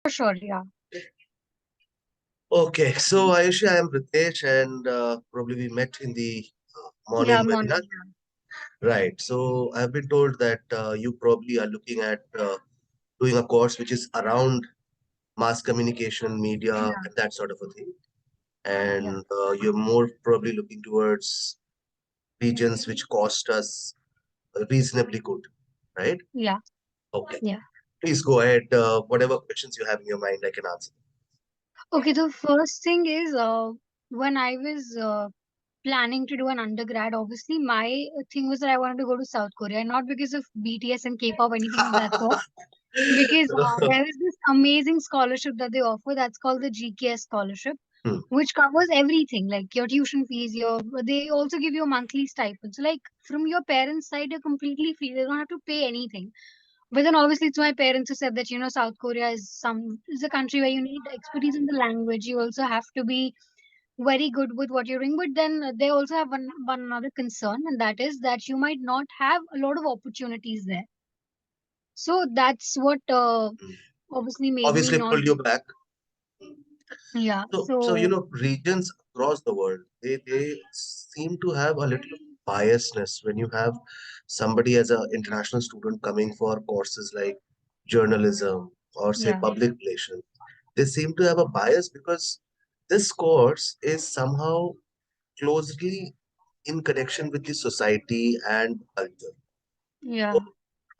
Sure, yeah. Okay, so Ayushi, I am Ritesh, and probably we met in the Yeah, morning webinar. morning. Right. So I've been told that you probably are looking at doing a course which is around mass communication, media, Yeah, and that sort of a thing. yeah, And you're more probably looking towards regions which cost us reasonably good, right? yeah, Okay. yeah. Please go ahead. Whatever questions you have in your mind, I can answer. Okay, the first thing is when I was planning to do an undergrad, obviously my thing was that I wanted to go to South Korea, not because of BTS and K-pop, anything of that sort, because there is this amazing scholarship that they offer that's called the GKS scholarship, Hmm. which covers everything like your tuition fees, your they also give you a monthly stipend. So like from your parents' side, you're completely free. They don't have to pay anything. But then obviously it's my parents who said that, South Korea is a country where you need expertise in the language. You also have to be very good with what you're doing. But then they also have one another concern, and that is that you might not have a lot of opportunities there. So that's what obviously made me Obviously, not. pull you back. Yeah. So regions across the world, they seem to have a little biasness when you have somebody as an international student coming for courses like journalism or say Yeah. public relations. They seem to have a bias because this course is somehow closely in connection with the society and culture. Yeah. So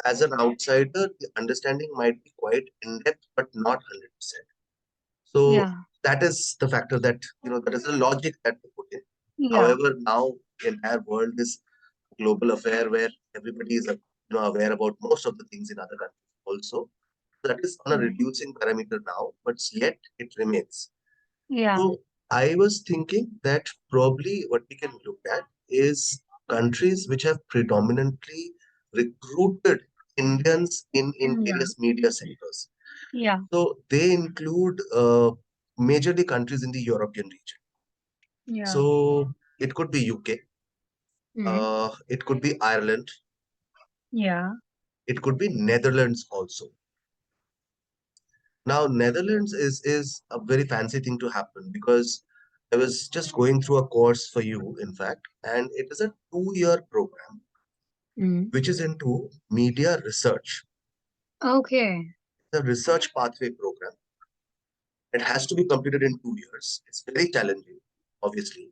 as an outsider, the understanding might be quite in-depth, but not 100%. So Yeah. that is the factor that, that is the logic that they put in. Yeah. However, now the entire world is a global affair where everybody is, aware about most of the things in other countries also. That is on a Yeah. reducing parameter now, but yet it remains. Yeah. So I was thinking that probably what we can look at is countries which have predominantly recruited Indians in Yeah. various media centers. Yeah. So they include majorly countries in the European region. Yeah. So it could be UK, Mm. it could be Ireland, Yeah. it could be Netherlands also. Now Netherlands is a very fancy thing to happen because I was just going through a course for you, in fact, and it is a 2-year program Mm. which is into media research. Okay. The research pathway program. It has to be completed in 2 years. It's very challenging, obviously.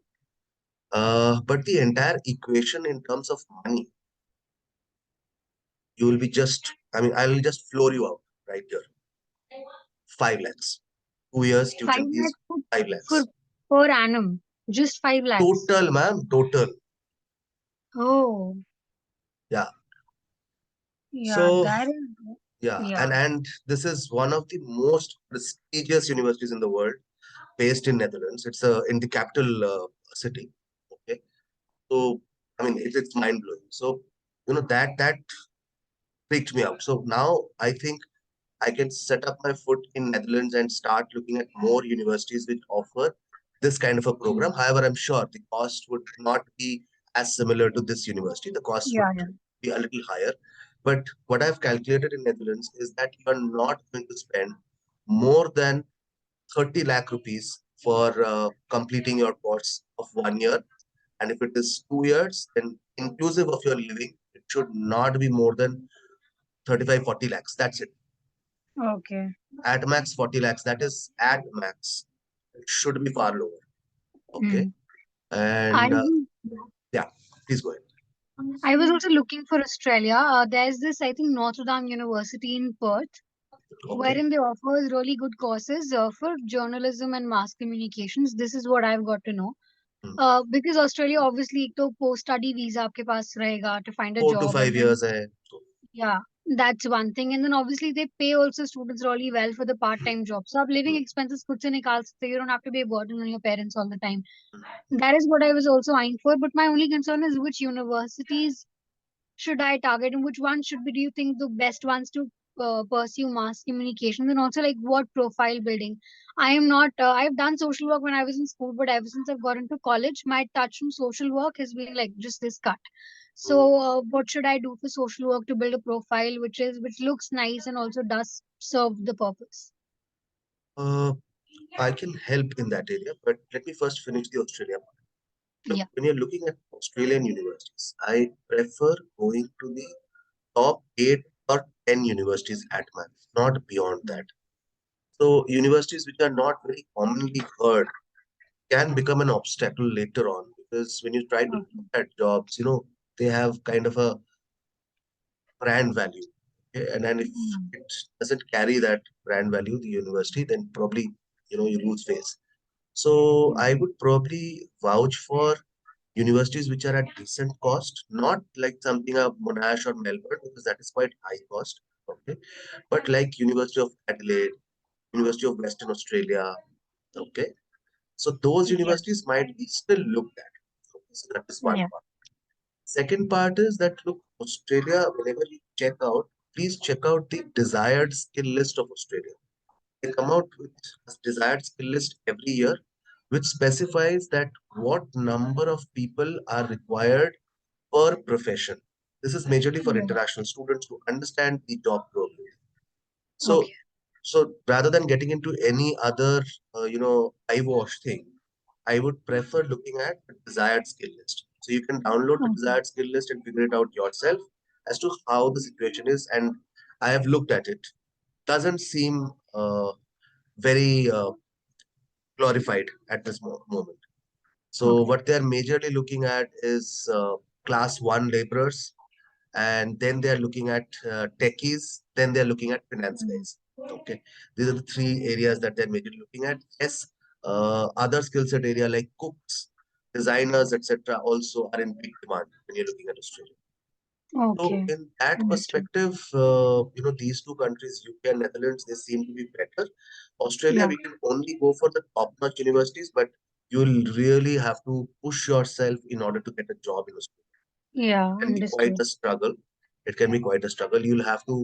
But the entire equation in terms of money, you will be just, I mean, I will just floor you out right here. 5 lakhs. 2 years Five tuition fees, lakhs 5 for lakhs. per annum. Just 5 lakhs. Total, ma'am, total. Oh, Yeah. yeah, So, that is, yeah. yeah, And this is one of the most prestigious universities in the world, based in Netherlands. It's in the capital city. Okay. So, I mean, it's mind blowing. So, that freaked me out. So now I think I can set up my foot in Netherlands and start looking at more universities which offer this kind of a program. However, I'm sure the cost would not be as similar to this university. The cost would yeah, yeah. be a little higher. But what I've calculated in Netherlands is that you are not going to spend more than 30 lakh rupees for completing your course of 1 year. And if it is 2 years, then inclusive of your living, it should not be more than 35, 40 lakhs. That's it. Okay. At max 40 lakhs. That is at max. It should be far lower. Okay. Mm. I And yeah, please go ahead. I was also looking for Australia. There's this, I think, Notre Dame University in Perth, Okay. wherein they offer really good courses for journalism and mass communications. This is what I've got to know. Hmm. Because Australia obviously एक तो post study visa आपके पास रहेगा to find a 4 to job, and 5 then years hai. So, yeah, that's one thing. And then obviously they pay also students really well for the part-time jobs. So आप living hmm, expenses खुद से निकाल सकते हो. You don't have to be a burden on your parents all the time. That is what I was also eyeing for. But my only concern is which universities should I target and which ones should be, do you think, the best ones to pursue mass communication? And also, like, what profile building? I am not, I've done social work when I was in school, but ever since I've got into college, my touch from social work has been like just this cut. hmm. So, what should I do for social work to build a profile which looks nice and also does serve the purpose? Uh, I can help in that area, but let me first finish the Australia part. Look, Yeah. when you're looking at Australian universities, I prefer going to the top 8 or 10 universities at max, not beyond that. So universities which are not very commonly heard can become an obstacle later on, because when you try to look Okay. at jobs, they have kind of a brand value. Okay? And then if Mm. it doesn't carry that brand value, the university, then probably you lose face. So I Okay. would probably vouch for universities which are at decent cost, not like something of Monash or Melbourne, because that is quite high cost. Okay, but like University of Adelaide, University of Western Australia. Okay, so those Yes. universities might be still looked at. Okay, so that is one Yeah. part. Second part is that look, Australia, whenever you check out, please check out the desired skill list of Australia. They come out with a desired skill list every year, which specifies that what number of people are required per profession. This is majorly for Yeah. international students to understand the job probability. Okay. So, so rather than getting into any other, eyewash thing, I would prefer looking at the desired skill list. So you can download the Okay. desired skill list and figure it out yourself as to how the situation is. And I have looked at it. Doesn't seem very glorified at this moment. So Okay. what they are majorly looking at is class one laborers, and then they are looking at techies, then they are looking at finance Mm. guys. Okay, these are the three areas that they're majorly looking at. Yes, other skill set area like cooks, designers, etc., also are in big demand when you're looking at Australia. So Okay. in that Understood. perspective, these two countries, UK and Netherlands, they seem to be better. Australia, Yeah. we can only go for the top-notch universities, but you'll really have to push yourself in order to get a job in Australia. Yeah. Can be quite Understood. a struggle. It can be quite a struggle. You'll have to,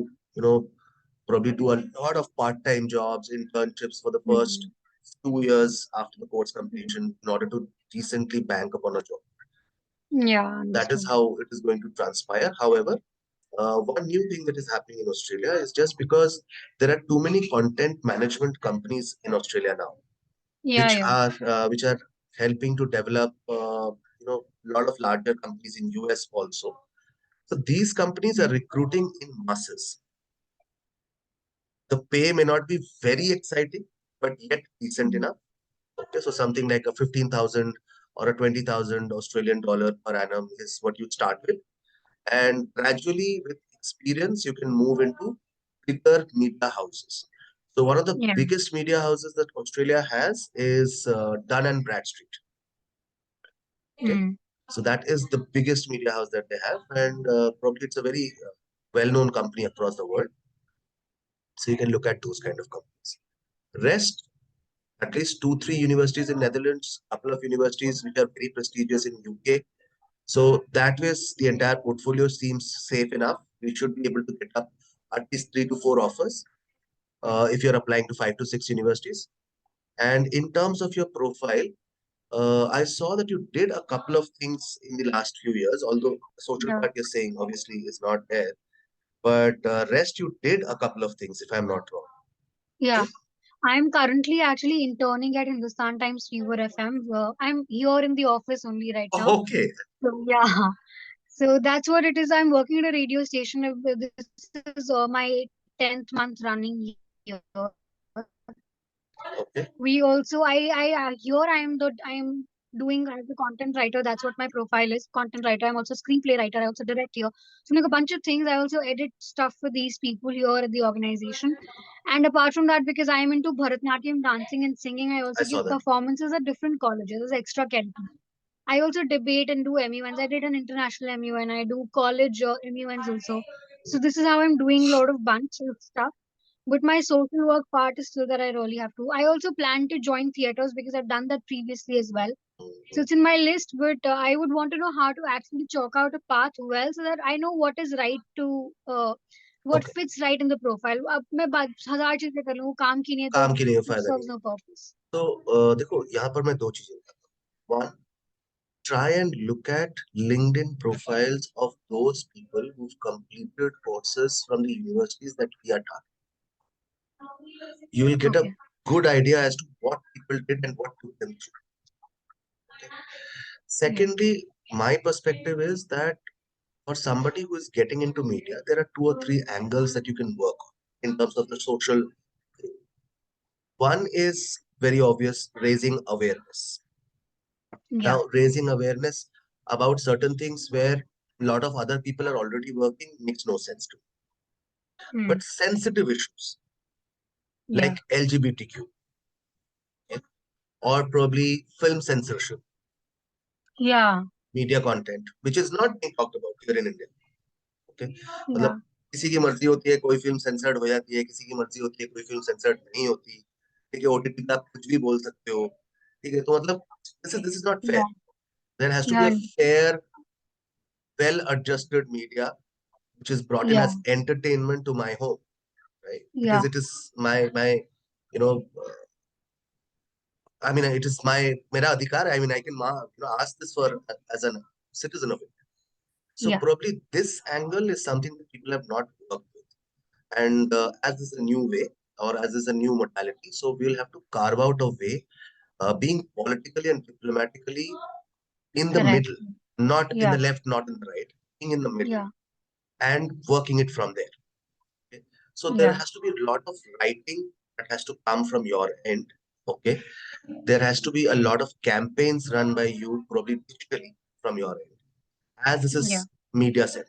probably do a lot of part-time jobs, internships for the first Mm. 2 years after the course completion in order to decently bank upon a job. Yeah. That is Understood. how it is going to transpire. However, one new thing that is happening in Australia is just because there are too many content management companies in Australia now, Yeah. which Yeah. are helping to develop a lot of larger companies in US also. So these companies are Mm. recruiting in masses. The pay may not be very exciting, but yet decent Mm. enough. Okay, so something like a 15,000 or a 20,000 Australian dollar per annum is what you start with. And gradually, with experience, you can move into bigger media houses. So one of the Yeah. biggest media houses that Australia has is Dun and Bradstreet. Okay, Mm. so that is the biggest media house that they have, and probably it's a very well-known company across the world. So you can look at those kind of companies. Rest, at least two, three universities in Netherlands, couple of universities which are very prestigious in UK. So that way, the entire portfolio seems safe enough. We should be able to get up at least 3 to 4 offers if you're applying to 5 to 6 universities. And in terms of your profile, I saw that you did a couple of things in the last few years, although the social Yeah. part you're saying obviously is not there. But rest, you did a couple of things, if I'm not wrong. Yeah. Okay. I'm currently actually interning at Hindustan Times Viewer FM. I'm here in the office only right now. Okay. So yeah. So that's what it is. I'm working at a radio station. This is my 10th month running here. We also, Okay. here I am doing as a content writer. That's what my profile is. Content writer. I'm also a screenplay writer. I also direct here. So I'm doing a bunch of things. I also edit stuff for these people here at the organization. And apart from that, because I am into Bharatanatyam dancing and singing, I I also saw give that. performances at different colleges as extra curriculum. I also debate and do MUNs. I did an international MUN. I do college MUNs also. So this is how I'm doing a lot of bunch of stuff. But my social work part is still that I really have to. I also plan to join theaters because I've done that previously as well. So Mhm. it's in my list, but I would want to know how to actually chalk out a path well so that I know what is right to, what Okay. fits right in the profile. अब मैं बात हजार चीजें कर लूँ काम की नहीं है तो काम की नहीं है, it फायदा नहीं serves है. no purpose. तो देखो यहाँ पर मैं दो चीजें बताता हूँ. One, try and look at LinkedIn profiles of those people who've completed courses from the universities that we are targeting. You will get a Okay. good idea as to what people did and what took them through. Okay. Yeah. Secondly, my perspective is that for somebody who is getting into media, there are two or three angles that you can work on in terms of the social. One is very obvious, raising awareness. Yeah. Now, raising awareness about certain things where a lot of other people are already working makes no sense to me. Mm. But sensitive issues Yeah. like LGBTQ, okay, or probably film censorship, Yeah. media content, which is not being talked about here in India. Okay, Yeah. मतलब किसी की मर्जी होती है कोई film censored हो जाती है, किसी की मर्जी होती है कोई फिल्म सेंसर्ड नहीं होती। ठीक है, ओटीटी पे आप कुछ भी बोल सकते हो। ठीक है, तो मतलब this is not fair. Yeah. There has to be Yeah. a fair, well adjusted media which is brought in Yeah. as entertainment to my home, right? Yeah. Because it is my you know I mean it is my mera adhikar. I mean I can ask this for as a citizen of it. So Yeah. probably this angle is something that people have not worked with. And as this is a new way or as this is a new modality, so we'll have to carve out a way, being politically and diplomatically in the Correct. middle, not in Yeah. the left, not in the right, being in the middle Yeah. and working it from there. Okay? So there Yeah. has to be a lot of writing that has to come from your end. Okay. There has to be a lot of campaigns run by you, probably digitally from your end, as this Yeah. is media set.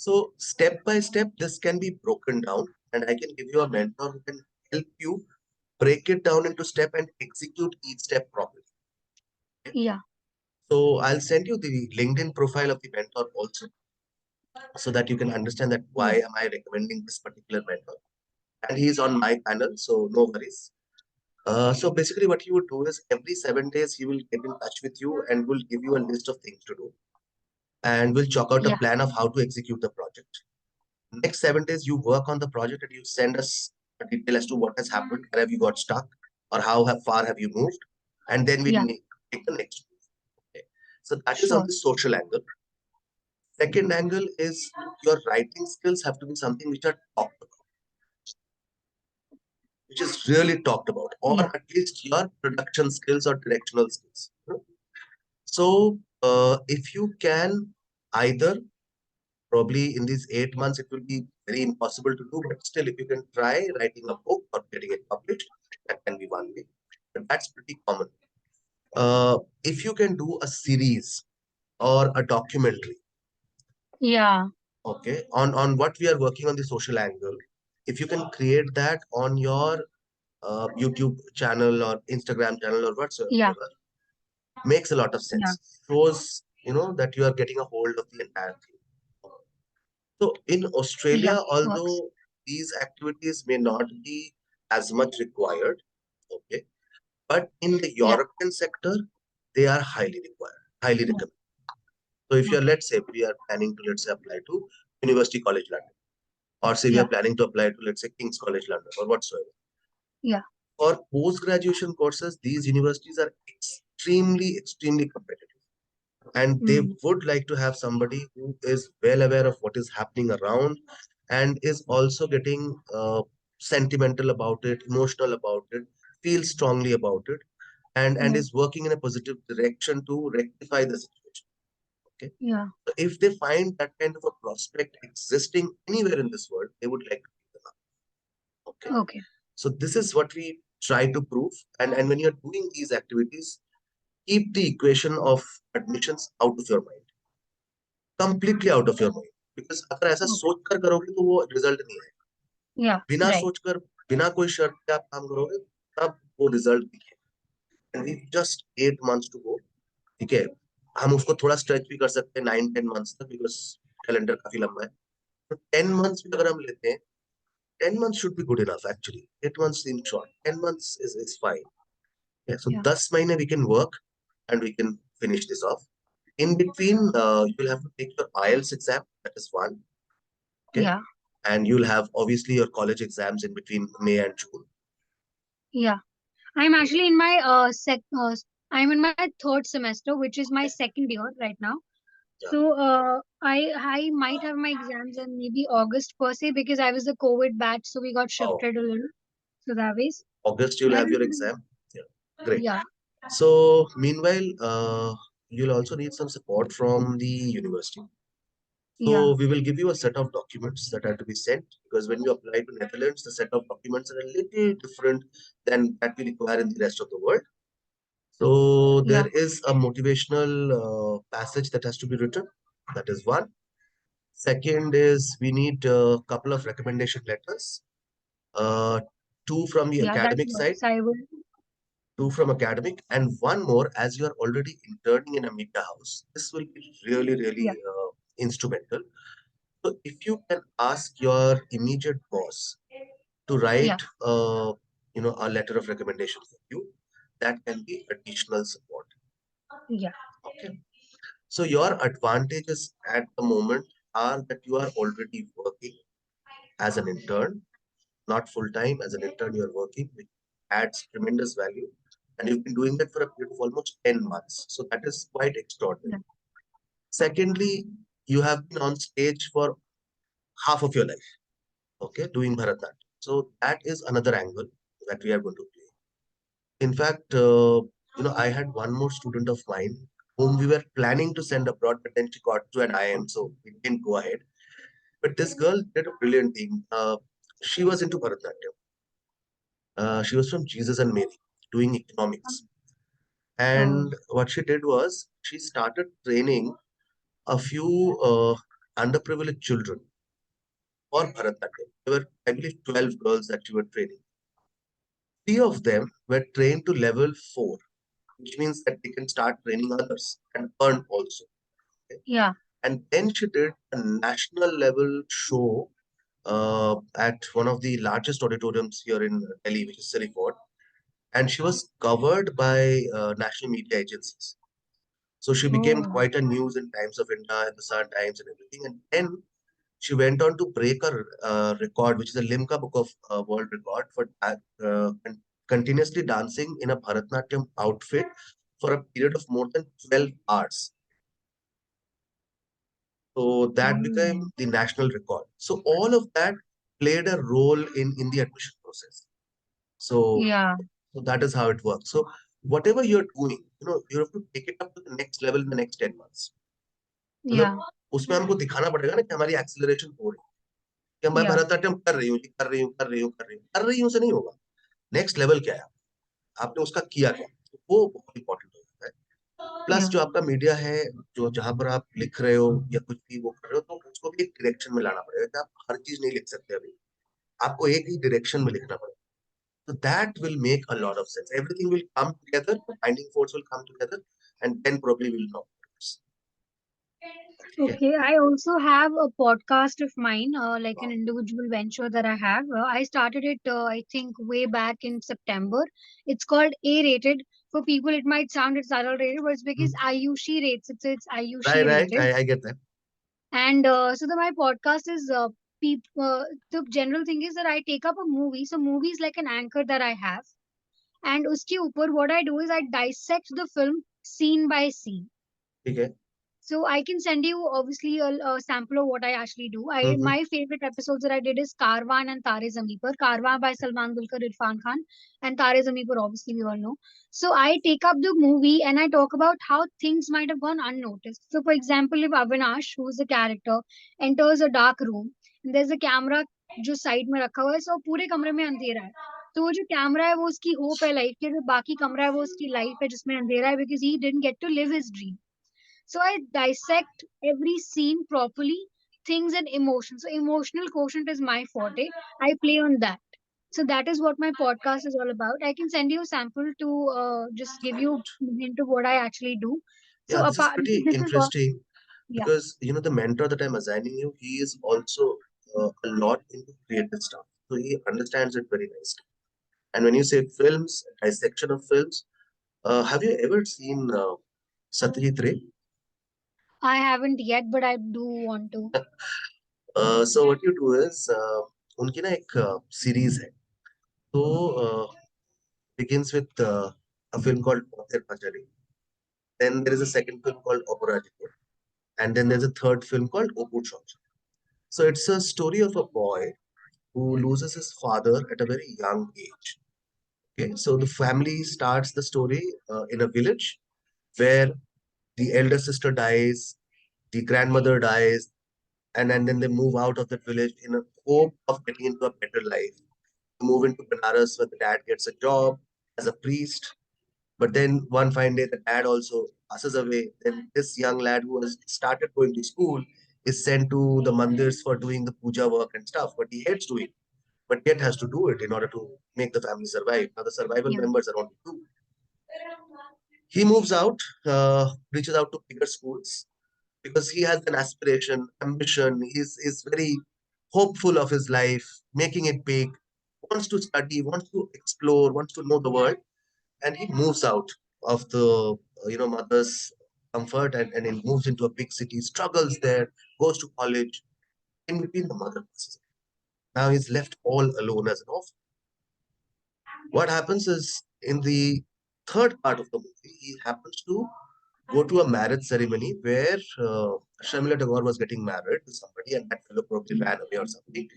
So step by step, this can be broken down, and I can give you a mentor who can help you break it down into step and execute each step properly. Okay? Yeah. So I'll send you the LinkedIn profile of the mentor also, so that you can understand that why Yeah. am I recommending this particular mentor. And he's on my panel, so no worries. So basically, what he would do is every 7 days he will get in touch with you and will give you a list of things to do, and will chalk out a Yeah. plan of how to execute the project. Next 7 days, you work on the project and you send us a detail as to what has happened, where have you got stuck, or how far have you moved, and then we'll Yeah. take the next move. Okay. So that is on Sure. the social angle. Second angle is your writing skills have to be something which are talked about, which is really talked about, or Yeah. at least your production skills or directional skills. So if you can either, probably in these 8 months, it will be very impossible to do, but still, if you can try writing a book or getting it published, that can be one way. But that's pretty common. If you can do a series or a documentary, Yeah. okay, on what we are working on the social angle, if you can create that on your YouTube channel or Instagram channel or Yeah. whatsoever, makes a lot of Yeah. sense. Shows, that you are getting a hold of the entire thing. So in Yeah. Australia, Works. although these activities may not be as much required, okay, but in the Yeah. European sector, they are highly required, highly Yeah. recommended. So if you're, Okay. let's say, we are planning to, let's say, apply to University College London, or say we are Yeah. planning to apply to, let's say, King's College London, or whatsoever. Yeah. For post-graduation courses, these universities are extremely, extremely competitive. And they Mm. would like to have somebody who is well aware of what is happening around and is also getting sentimental about it, emotional about it, feels strongly about it, and Yeah. is working in a positive direction to rectify the situation. Okay, Yeah. so if they find that kind of a prospect existing anywhere in this world, they would like to pick them up. Okay, Okay. so this is what we try to prove, and when you're doing these activities, keep the equation of admissions out of your mind, completely out of your mind, because अगर ऐसा Okay. सोच कर करोगे तो वो result नहीं आएगा। Yeah. बिना Right. सोचकर, बिना कोई शर्त के आप काम करोगे, तब वो रिजल्ट दिखेगा। And we just 8 months to go. ठीक है, हम उसको थोड़ा स्ट्रेच भी कर सकते हैं 9-10 मंथ्स तक, बिकॉज कैलेंडर काफी लंबा है। तो 10 मंथ्स भी अगर हम लेते हैं, 10 months should be good enough actually. 8 months in short, 10 months is fine. So Yeah. 10 महीने we can work and we can finish this off. In between, you'll have to take your IELTS exam. That is one. Okay. Yeah. And you'll have obviously your college exams in between May and June. Yeah. I'm actually in my I'm in my third semester, which is my second year right now. Yeah. So I might have my exams in maybe August per se because I was the COVID batch, so we got Oh, shifted a little. So that ways. August, you'll have And your exam. Yeah, great. yeah, So, meanwhile, you'll also need some support from the university. yeah, So, we will give you a set of documents that are to be sent because when you apply to Netherlands, the set of documents are a little different than that we require in the rest of the world. So, yeah, there is a motivational passage that has to be written. That is one. Second is we need a couple of recommendation letters, uh, two from the yeah. That's academic side, nice. I will. two from academic, and one more as you are already interning in a media house. This will be really, Yeah, really instrumental. So if you can ask your immediate boss to yeah, write, a letter of recommendation for you, that can be additional support. yeah, Okay. So your advantages at the moment are that you are already working as an intern, not full time. As an intern, you're working, which adds tremendous value. And you've been doing that for a period of almost 10 months. So that is quite extraordinary. yeah, Secondly, you have been on stage for half of your life, okay, doing Bharatanatyam. So that is another angle that we are going to play. In fact, I had one more student of mine whom we were planning to send abroad, but then she got to an IM, so we didn't go ahead. But this girl did a brilliant thing. She was into Bharatanatyam. She was from Jesus and Mary, doing economics. oh, And what she did was she started training a few underprivileged children for Bharatanatyam. There were, I believe, 12 girls that she was training. Three of them were trained to level 4, which means that they can start training others and earn also. Okay? yeah. And then she did a national level show at one of the largest auditoriums here in Delhi, which is Siliford. And she was covered by national media agencies. So she became Oh, quite a news in Times of India and the Sun Times and everything. And then she went on to break a record, which is a Limca Book of World Record for continuously dancing in a Bharatanatyam outfit for a period of more than 12 hours. So that became oh, the national record. So all of that played a role in the admission process. So, yeah, so that is how it works. So whatever you're doing, you have to take it up to the next level in the next 10 months. मतलब yeah, उसमें हमको दिखाना पड़ेगा ना कि हमारी acceleration हो रही है कि मैं yeah, भरतनाट्यम कर रही हूँ ये कर रही हूँ कर रही हूँ कर रही हूँ कर रही हूँ से नहीं होगा नेक्स्ट लेवल क्या है आपने उसका किया क्या तो वो बहुत इंपॉर्टेंट हो जाता है प्लस yeah. जो आपका मीडिया है जो जहां पर आप लिख रहे हो या कुछ भी वो कर रहे हो तो उसको भी एक डायरेक्शन में लाना पड़ेगा कि आप हर चीज नहीं लिख सकते अभी आपको एक ही डायरेक्शन में लिखना पड़ेगा so that will make a lot of sense everything will come together the binding force will come together and then probably will know okay Okay, I also have a podcast of mine, like an individual venture that I have. I started it, I think, way back in September. It's called A rated. For people, it might sound it's adult rated, but it's because Hmm. Ayushi rates. It's right Ayushi right rated. I get that And my podcast is the general thing is that I take up a movie. So movie is like an anchor that I have. And uske upar, what I do is I dissect the film scene by scene. ठीक है So I can send you obviously a sample of what I actually do. I hmm My favorite episodes that I did is Karwan and Tare Zameen Par. Karwan by Salman Dulkar, Irfan Khan, and Tare Zameen Par obviously we all know. So I take up the movie and I talk about how things might have gone unnoticed. So for example, if Avinash, who is the character, enters a dark room and there's a camera जो side में रखा हुआ है सो पूरे कमरे में अंधेरा है तो वो जो कैमरा है वो उसकी होप है लाइफ की जो बाकी कमरा है वो उसकी लाइफ है जिसमें अंधेरा है because he didn't get to live his dream so I dissect every scene properly, things and emotions. So emotional quotient is my forte. I play on that. So that is what my podcast is all about. I can send you a sample to just give you a hint of what I actually do. yeah So this is apart, pretty this is all. interesting Yeah, because the mentor that I'm assigning you, he is also a lot into creative stuff, so he understands it very nicely. And when you say films, dissection of films, have you ever seen Satyajit Ray? I haven't yet, but I do want to. So what you do is उनकी ना एक series है तो begins with a film called Pather Pachari. Then there is a second film called Operajipo. And then there's a third film called Opu Choj. So it's a story of a boy who loses his father at a very young age. Okay, so the family starts the story in a village where the elder sister dies, the grandmother dies, and then they move out of that village in a hope of getting into a better life. They move into Benares where the dad gets a job as a priest. But then one fine day, the dad also passes away. Then this young lad who has started going to school is sent to the mandirs for doing the puja work and stuff. But he hates doing it, but yet has to do it in order to make the family survive. Now the survival Yeah. members are only two. He moves out, reaches out to bigger schools because he has an aspiration, ambition. He's very hopeful of his life, making it big, wants to study, wants to explore, wants to know the world, and he moves out of the mother's comfort and he moves into a big city, struggles there, goes to college. In between, the mother passes away. Now he's left all alone as an orphan. What happens is in the third part of the movie, he happens to go to a marriage ceremony where Shamila Tagore was getting married to somebody, and that fellow probably ran away or something.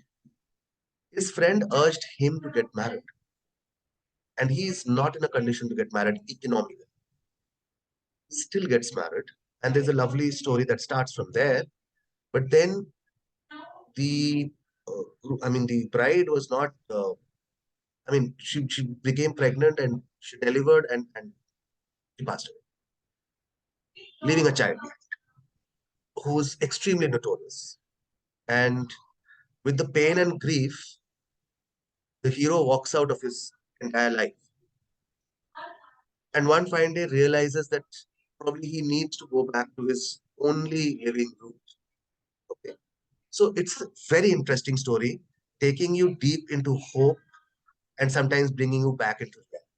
His friend urged him to get married, and he is not in a condition to get married economically. He still gets married, and there's a lovely story that starts from there. But then the, the bride was not. She became pregnant and she delivered and she passed away, leaving a child who's extremely notorious. And with the pain and grief, the hero walks out of his entire life. And one fine day realizes that probably he needs to go back to his only living roots. Okay. So it's a very interesting story, taking you deep into hope and sometimes bringing you back into reality.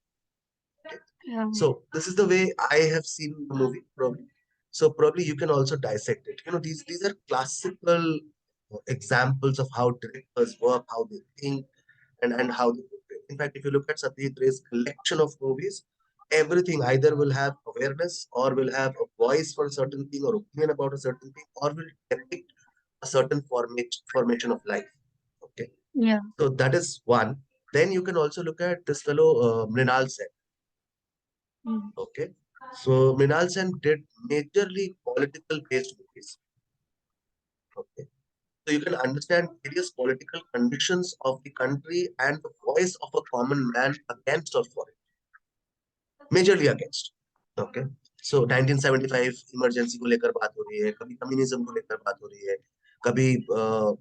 Okay. Yeah. So this is the way I have seen the movie, probably. So probably you can also dissect it. These are classical examples of how directors work, how they think, and how they portray. In fact, if you look at Satyajit Ray's collection of movies, everything either will have awareness or will have a voice for a certain thing or opinion about a certain thing or will depict a certain formation of life. Okay. Yeah. So that is one. Then you can also look at this fellow, Mrinal Sen. Mm. Okay. So Mrinal Sen did majorly political based movies. Okay. So you can understand various political conditions of the country and the voice of a common man against or for it. Majorly against. Okay so 1975 emergency को लेकर बात हो रही है, कभी communism को लेकर बात हो रही है, कभी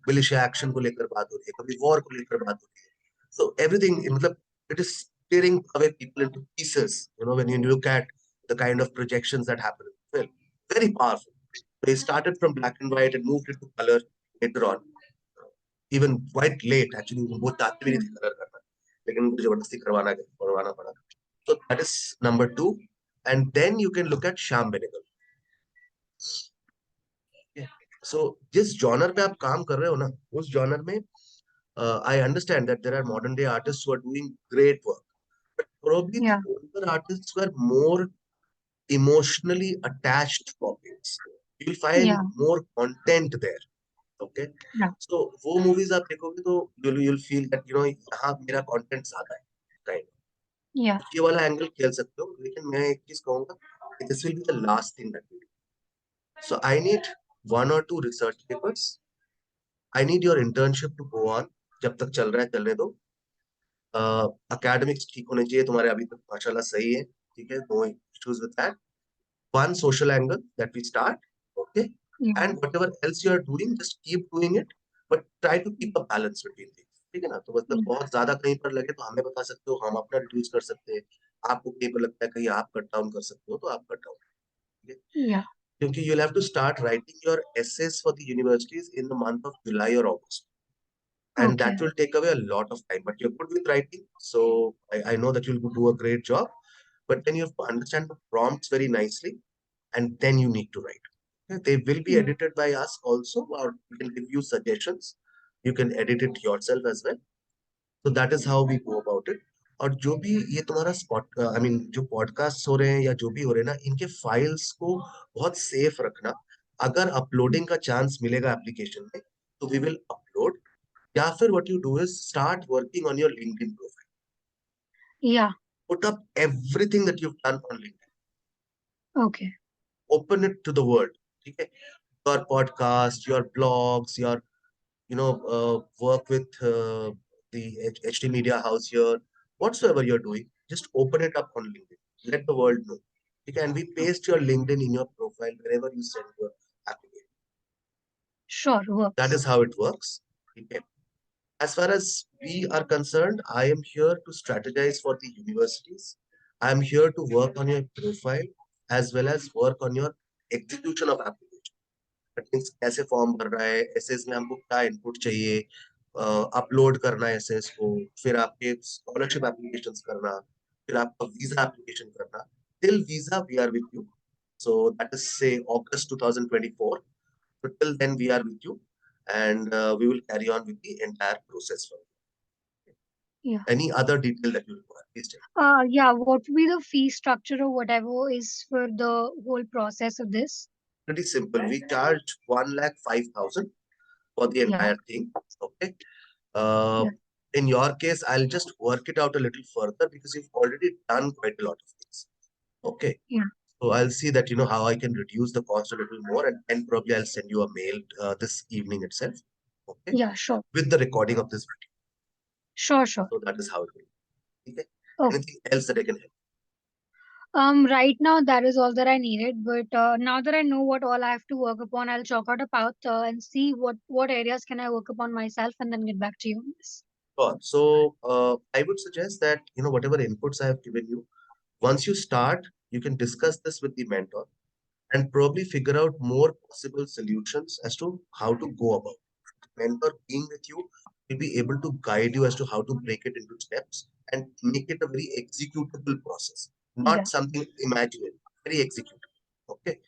मिलिशिया एक्शन को लेकर बात हो रही है, कभी वॉर को लेकर बात हो रही है. सो एवरीथिंग मतलब it is tearing away people into pieces, when you look at the kind of projections that happen in the film. Very powerful. They started from black and white and moved into color later on. Even quite late actually, वो चाहते भी नहीं Yeah. थे colour करना, लेकिन उनको जबरदस्ती करवाना पड़ा. So that is number two. And then you can look at Shyam Benegal. Yeah. So जिस genre पे आप काम कर रहे हो ना, उस genre में I understand that there are modern day artists who are doing great work. But probably the Yeah. older artists were more emotionally attached topics. You'll find Yeah. more content there. Okay. Yeah. So वो movies आप देखोगे तो you'll feel that यहाँ मेरा content ज्यादा है. Right. Yeah. ये वाला एंगल खेल सकते हो, लेकिन मैं एक चीज कहूंगा, this will be the last thing that we do. So I need one और two research papers. I need your internship to go on. जब तक चल रहा है चलने दो. एकेडमिक्स ठीक होने चाहिए तुम्हारे, अभी तक माशाल्लाह सही है. ठीक है, no issues with that. One social angle that we start, okay, Yeah. and whatever else you are doing, just keep doing it, but try to keep a balance between things. ठीक है ना, तो मतलब बहुत ज्यादा कहीं पर लगे तो हमें बता सकते हो, हम अपना रिड्यूस कर सकते हैं. आपको कहीं पर लगता है कहीं आप कट डाउन कर सकते हो तो आप कट डाउन. ठीक है, Yeah. क्योंकि you'll have to start writing your essays for the universities in the month of July or August, and Okay. that will take away a lot of time. But you're good with writing, so I know that you'll do a great job. But then you have to understand the prompts very nicely, and then you need to write. Okay, they will be Yeah. edited by us also, or we can give you suggestions. You can edit it yourself as well. So that is how we go about it. और जो भी ये तुम्हारा spot जो podcast हो रहे हैं या जो भी हो रहे हैं ना, इनके फाइल्स को बहुत सेफ रखना. अगर अपलोडिंग का चांस मिलेगा एप्लीकेशन में तो वी विल अपलोड, या फिर what you do is start working on your LinkedIn profile. Yeah. Put up everything that you've done on LinkedIn. Okay. Open it to the world. Okay? Your podcast, your blogs, your work with the HD Media House here, whatsoever you're doing, just open it up on LinkedIn. Let the world know. You can we paste your LinkedIn in your profile wherever you send your application. Sure, That works. is how it works. Okay. As far as we are concerned, I am here to strategize for the universities. I am here to work on your profile as well as work on your execution of application. That means कैसे form भर रहा है, assess में हमको क्या input चाहिए, upload करना है एसेस को, फिर आपके स्कॉलरशिप एप्लीकेशंस करना, फिर आपका वीजा एप्लीकेशन करना. Till visa we are with you. So that is say August 2024. So till then we are with you, and we will carry on with the entire process for you. Yeah. Any other detail that you require, please tell. Yeah, what would be the fee structure or whatever is for the whole process of this? Pretty simple. We charge 1,05,000 for the Yeah. entire thing. Okay. Uh, Yeah. in your case, I'll just work it out a little further because you've already done quite a lot of things. Okay. Yeah. So I'll see that how I can reduce the cost a little more, and probably I'll send you a mail this evening itself. Okay. Yeah, sure. With the recording of this video. Sure, sure. So that is how it will be. Okay. Okay. Anything else that I can help? Right now that is all that I needed, but now that I know what all I have to work upon, I'll chalk out a path and see what areas can I work upon myself, and then get back to you on this. Sure. So I would suggest that whatever inputs I have given you, once you start, you can discuss this with the mentor and probably figure out more possible solutions as to how to go about it. Mentor being with you will be able to guide you as to how to break it into steps and make it a very executable process, not Yeah. something imaginary, very executable. Okay.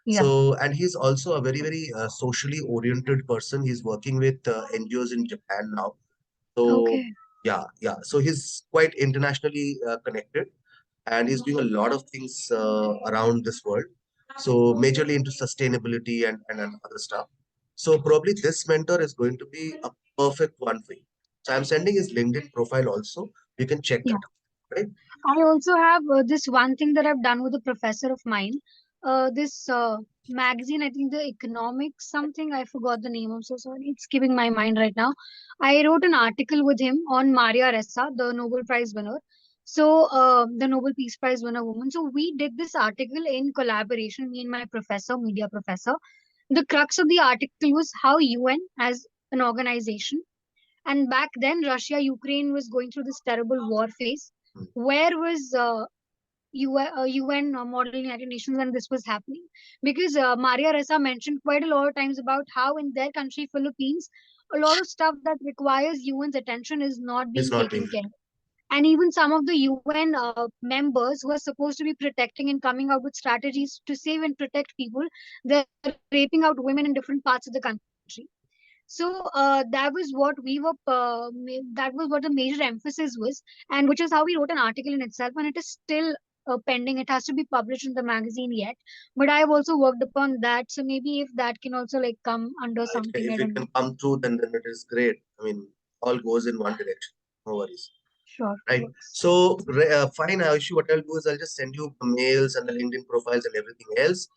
Yeah. So, and he's also a very, very socially oriented person. He's working with NGOs in Japan now. So, Okay. yeah, yeah. So he's quite internationally connected, and he's doing a lot of things around this world. So majorly into sustainability and other stuff. So probably this mentor is going to be a perfect one for you. So I'm sending his LinkedIn profile also. You can check that Yeah. out, right? I also have this one thing that I've done with a professor of mine. This magazine, I think the economics something, I forgot the name. I'm so sorry. It's skipping my mind right now. I wrote an article with him on Maria Ressa, the Nobel Prize winner. So, the Nobel Peace Prize winner woman. So, we did this article in collaboration, me and my professor, media professor. The crux of the article was how UN, as an organization, and back then, Russia, Ukraine was going through this terrible war phase. Hmm. Where was UN Model United Nations when this was happening? Because Maria Ressa mentioned quite a lot of times about how in their country, Philippines, a lot of stuff that requires UN's attention is not It's being not being taken care of. And even some of the UN members who are supposed to be protecting and coming out with strategies to save and protect people, they're raping out women in different parts of the country. So that was what we were. That was what the major emphasis was, and which is how we wrote an article in itself, and it is still pending. It has to be published in the magazine yet, but I have also worked upon that. So maybe if that can also like come under something, If I it don't can know. come through, then it is great. I mean, all goes in one direction. No worries. Sure, Right. works. So, fine, Ayushi, what I'll do is I'll just send you the mails and the LinkedIn profiles and everything else.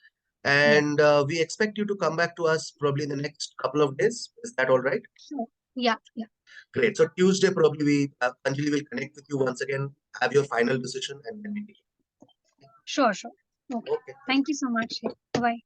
Yeah, And we expect you to come back to us probably in the next couple of days. Is that all right? sure. Yeah, yeah. Great. So Tuesday, probably Anjali will connect with you once again, have your final decision, and then we take it. Sure, sure. Okay. Okay. Thank you so much. Yeah. Bye.